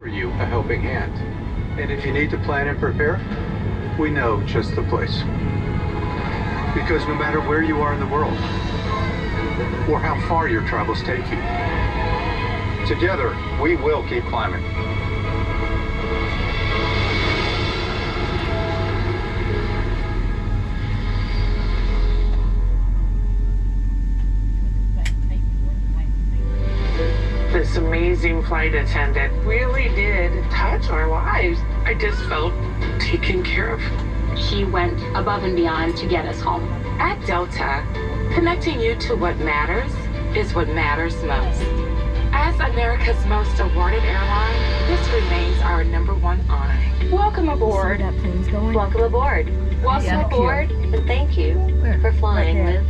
For you, a helping hand. And if you need to plan and prepare, we know just the place. Because no matter where you are in the world, or how far your travels take you, together, we will keep climbing. This amazing flight attendant really did touch our lives. I just felt taken care of. She went above and beyond to get us home. At Delta, connecting you to what matters is what matters most. As America's most awarded airline, this remains our #1 honor. Welcome aboard. Welcome aboard. Welcome aboard, and thank you for flying with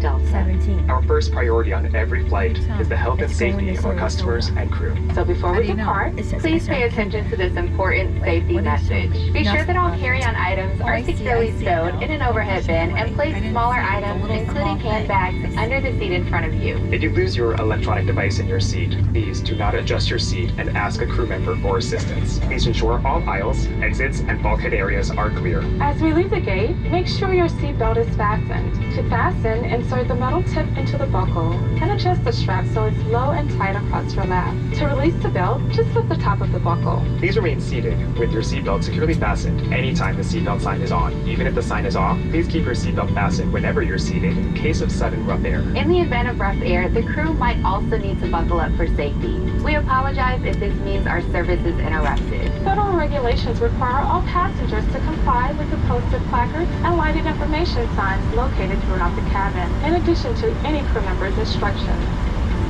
Delta. 17. Our first priority on every flight is the health and safety of our customers and crew. So before we depart, please pay attention to this important safety message. Be sure that all carry-on items are securely stowed in an overhead bin and place smaller items, including handbags, under the seat in front of you. If you lose your electronic device in your seat, please do not adjust your seat and ask a crew member for assistance. Please ensure all aisles, exits, and bulkhead areas are clear. As we leave the gate, make sure your seatbelt is fastened. To fasten, insert the metal tip into the buckle and adjust the strap so it's low and tight across your lap. To release the belt, just flip the top of the buckle. Please remain seated with your seatbelt securely fastened anytime the seatbelt sign is on. Even if the sign is off, please keep your seatbelt fastened whenever you're seated in case of sudden rough air. In the event of rough air, the crew might also need to buckle up for safety. We apologize if this means our service is interrupted. Federal regulations require all passengers to comply with the posted placards and lighted information signs located throughout the cabin, in addition to any crew member's instructions.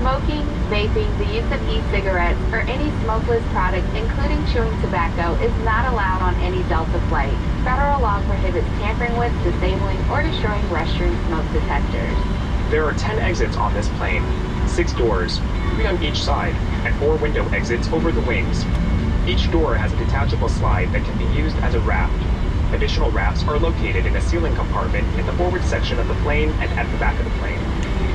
Smoking, vaping, the use of e-cigarettes, or any smokeless product, including chewing tobacco, is not allowed on any Delta flight. Federal law prohibits tampering with, disabling, or destroying restroom smoke detectors. There are 10 exits on this plane, 6 doors, 3 on each side, and 4 window exits over the wings. Each door has a detachable slide that can be used as a raft. Additional rafts are located in a ceiling compartment in the forward section of the plane and at the back of the plane.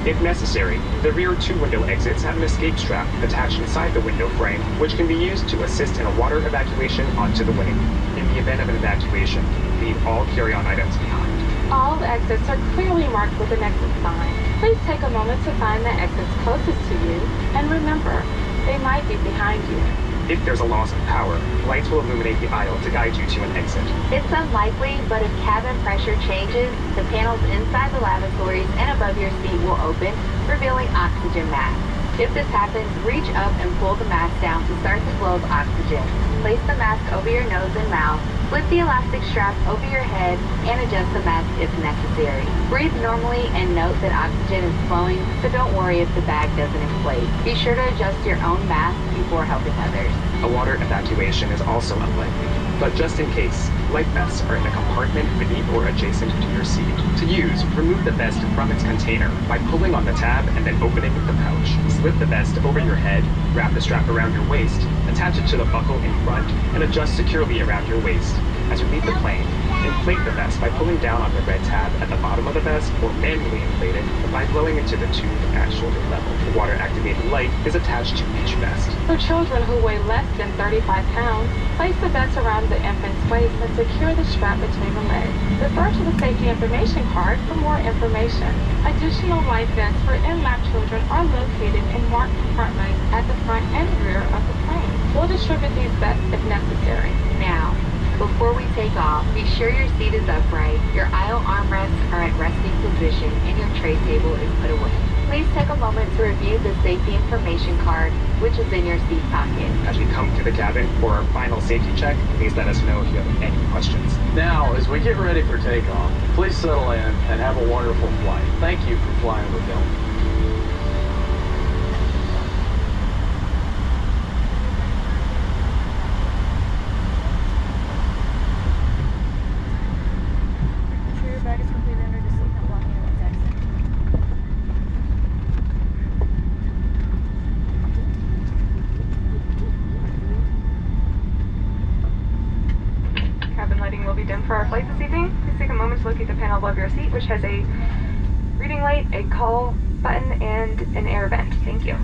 If necessary, the rear 2 window exits have an escape strap attached inside the window frame, which can be used to assist in a water evacuation onto the wing. In the event of an evacuation, leave all carry-on items behind. All exits are clearly marked with an exit sign. Please take a moment to find the exits closest to you, and remember, they might be behind you. If there's a loss of power, lights will illuminate the aisle to guide you to an exit. It's unlikely, but if cabin pressure changes, the panels inside the lavatories and above your seat will open, revealing oxygen masks. If this happens, reach up and pull the mask down to start the flow of oxygen. Place the mask over your nose and mouth, flip the elastic strap over your head, and adjust the mask if necessary. Breathe normally and note that oxygen is flowing, so don't worry if the bag doesn't inflate. Be sure to adjust your own mask before helping others. A water evacuation is also unlikely, but just in case, life vests are in a compartment beneath or adjacent to your seat. To use, remove the vest from its container by pulling on the tab and then opening the pouch. Slip the vest over your head, wrap the strap around your waist, attach it to the buckle in front, and adjust securely around your waist. As you leave the plane, inflate the vest by pulling down on the red tab at the bottom of the vest, or manually inflate it by blowing into the tube at shoulder level. The water-activated light is attached to each vest. For children who weigh less than 35 pounds, place the vest around the infant's waist and secure the strap between the legs. Refer to the safety information card for more information. Additional life vests for in-lap children are located in marked compartments at the front and rear of the plane. We'll distribute these vests if necessary. Now, before we take off, be sure your seat is upright, your aisle armrests are at resting position, and your tray table is put away. Please take a moment to review the safety information card, which is in your seat pocket. As we come to the cabin for our final safety check, please let us know if you have any questions. Now, as we get ready for takeoff, please settle in and have a wonderful flight. Thank you for flying with Delta. Ensure your bag is completely under the seat and blocking your exit. Cabin lighting will be dim for our flight this evening. Please take a moment to locate the panel above your seat, which has a reading light, a call button, and an air vent. Thank you.